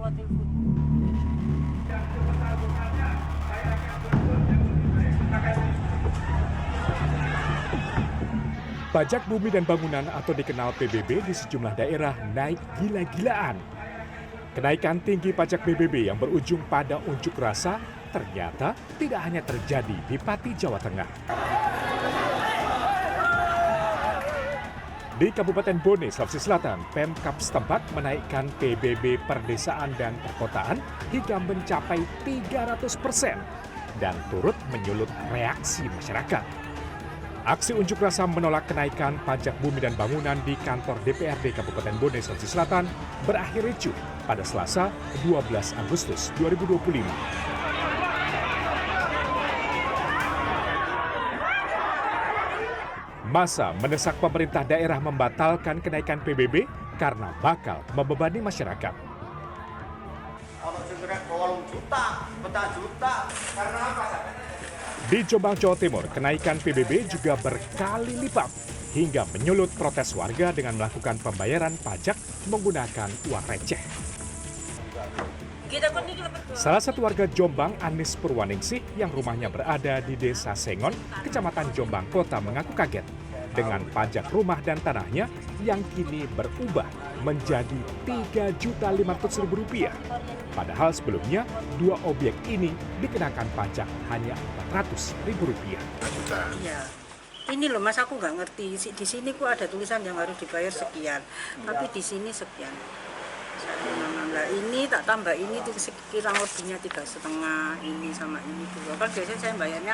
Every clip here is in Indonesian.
lewat telepon. Pajak bumi dan bangunan atau dikenal PBB di sejumlah daerah naik gila-gilaan. Kenaikan tinggi pajak PBB yang berujung pada unjuk rasa ternyata tidak hanya terjadi di Pati, Jawa Tengah. Di Kabupaten Bone, Sulawesi Selatan, Pemkab setempat menaikkan PBB perdesaan dan perkotaan hingga mencapai 300% dan turut menyulut reaksi masyarakat. Aksi unjuk rasa menolak kenaikan pajak bumi dan bangunan di kantor DPRD Kabupaten Bone, Sulawesi Selatan berakhir ricuh pada Selasa 12 Agustus 2025. Massa mendesak pemerintah daerah membatalkan kenaikan PBB karena bakal membebani masyarakat. Di Jombang, Jawa Timur, kenaikan PBB juga berkali lipat hingga menyulut protes warga dengan melakukan pembayaran pajak menggunakan uang receh. Salah satu warga Jombang, Anis Purwaningsih, yang rumahnya berada di Desa Sengon, Kecamatan Jombang Kota, mengaku kaget dengan pajak rumah dan tanahnya yang kini berubah menjadi Rp3.500.000. Padahal sebelumnya dua objek ini dikenakan pajak hanya Rp400.000. Iya. Ini loh Mas, aku nggak ngerti. Di sini kok ada tulisan yang harus dibayar sekian, tapi di sini sekian. Nah, ini tak tambah ini tuh sekirang lebihnya 3,5, ini sama ini 2. Kan biasanya saya bayarnya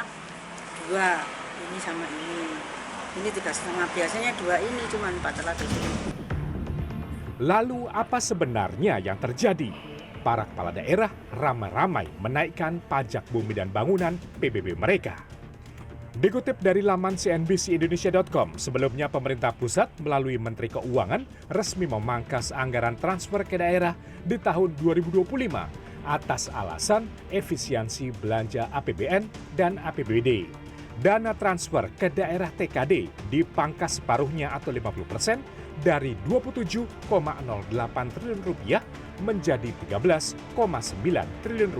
2, ini sama ini 3,5. Biasanya 2 ini cuma 400. Lalu apa sebenarnya yang terjadi? Para kepala daerah ramai-ramai menaikkan pajak bumi dan bangunan PBB mereka. Dikutip dari laman cnbcindonesia.com, sebelumnya pemerintah pusat melalui Menteri Keuangan resmi memangkas anggaran transfer ke daerah di tahun 2025 atas alasan efisiensi belanja APBN dan APBD. Dana transfer ke daerah TKD dipangkas separuhnya atau 50% dari Rp27,08 triliun menjadi Rp13,9 triliun.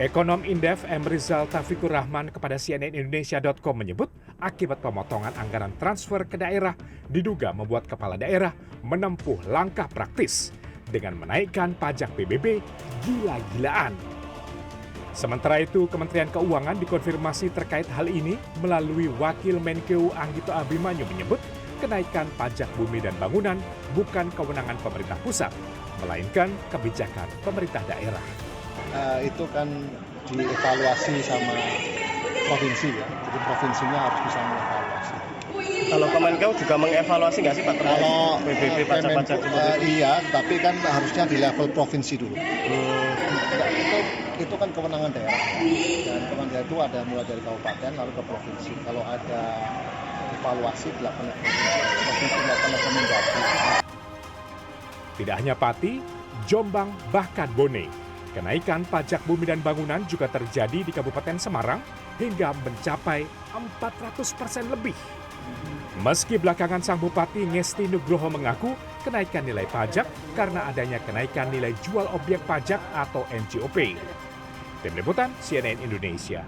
Ekonom Indef M. Rizal Taufikur Rahman kepada cnnindonesia.com menyebut akibat pemotongan anggaran transfer ke daerah diduga membuat kepala daerah menempuh langkah praktis dengan menaikkan pajak PBB gila-gilaan. Sementara itu, Kementerian Keuangan dikonfirmasi terkait hal ini melalui Wakil Menkeu Anggito Abimanyu menyebut kenaikan pajak bumi dan bangunan bukan kewenangan pemerintah pusat, melainkan kebijakan pemerintah daerah. Itu kan dievaluasi sama provinsi ya, jadi provinsinya harus bisa mengevaluasi. Kalau Kemenkeu juga mengevaluasi nggak sih Pak? Kalau PBB pajak-pajak iya, tapi kan harusnya di level provinsi dulu. Itu kan kewenangan daerah, dan kewenangan daerah itu ada mulai dari kabupaten lalu ke provinsi. Kalau ada evaluasi dilakukan provinsi melakukan rekomendasi. Tidak hanya Pati, Jombang, bahkan Bone. Kenaikan pajak bumi dan bangunan juga terjadi di Kabupaten Semarang hingga mencapai 400% lebih. Meski belakangan sang Bupati Ngesti Nugroho mengaku kenaikan nilai pajak karena adanya kenaikan nilai jual objek pajak atau NJOP. Tim Liputan CNN Indonesia.